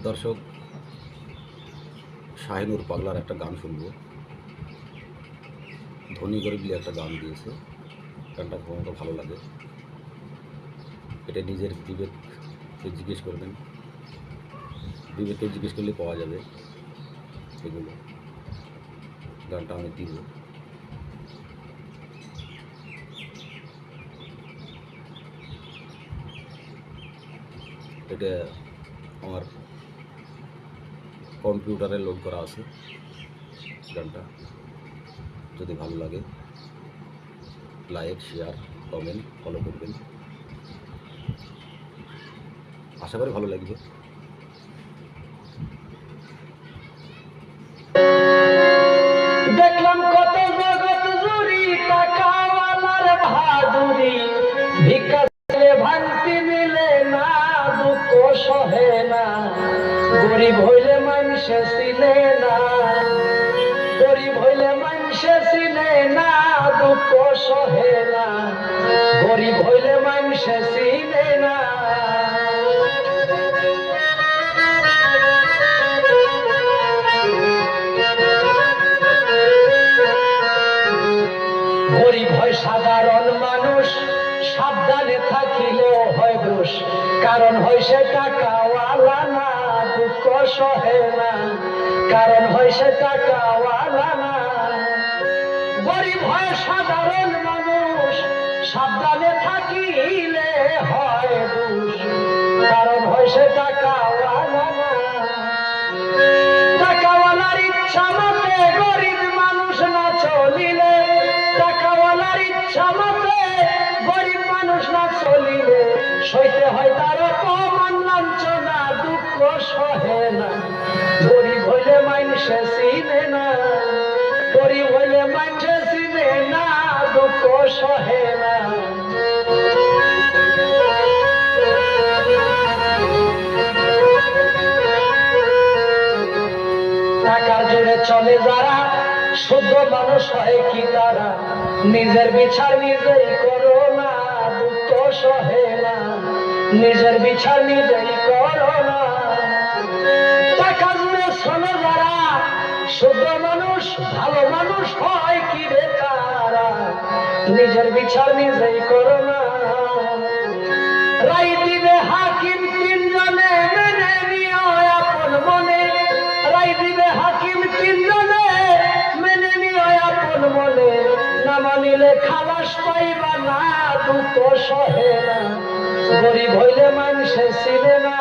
দর্শক, শাহিনুর পাগলার একটা গান শুনবো। ধনী গরিবলি একটা গান দিয়েছে, গানটা খুব আমাকে ভালো লাগে। এটা নিজের বিবেককে জিজ্ঞেস করবেন, বিবেককে জিজ্ঞেস করলে পাওয়া যাবে এগুলো। গানটা আমি দিব। এটা আমার কম্পিউটারে লোড করা আছে। গানটা যদি ভালো লাগে লাইক, শেয়ার, কমেন্ট, ফলো করবেন। আশা করি ভালো লাগবে। দেখলাম কত জগৎ জুড়ি টাকাওয়ালার বাহাদুরি, ভিক্ষা দিলে ভাঙতি মিলে না, দুঃখ সহে না, গরিব হইলে মানুষে চিনে না, গরিব হইলে মানুষে চিনে না, দুঃখ সহে না, গরিব হইলে মানুষে চিনে না। গরিব হয় সাধারণ মানুষ, সাবধানে থাকিলেও হয় দোষ, কারণ হয় সে টাকাওয়ালা না, দুঃখ সহে না, কারণ হয় সে টাকাওয়ালা না। গরিব হয় সাধারণ মানুষ, সাবধানে থাকিলে হয় দোষ, কারণ হয় সে টাকাওয়ালা না। টাকাওয়ালার ইচ্ছা মতে গরিব মানুষ না চলিলে, টাকাওয়ালার ইচ্ছা মতে গরিব মানুষ না চলিলে, সইতে হয় তার অপমান লাঞ্ছনা, দুঃখ সহে না, গরিব হইলে মানুষে চিনে না, গরিব হইলে মানুষে চিনে না, দুঃখ সহে না। টাকার জোরে চলে যারা, শুদ্ধ মানুষ হয় কি তারা, নিজের বিচার নিজেই করো না, দুঃখ সহে না, নিজের বিচার নিজেই করো না। টাকা জোরে চলে যারা, শুদ্ধ মানুষ ভালো মানুষ হয় কি রে তারা, নিজের বিচার নিজেই করো না। রায় দিবে হাকিম তিনজনে, মেনে নিও আপন মনে, রায় দিবে হাকিম তিনজনে, মেনে নিও আপন মনে, না মানিলে খালাস পাইবা না, দুঃখ সহে না, গরিব হইলে মানুষে চিনে না,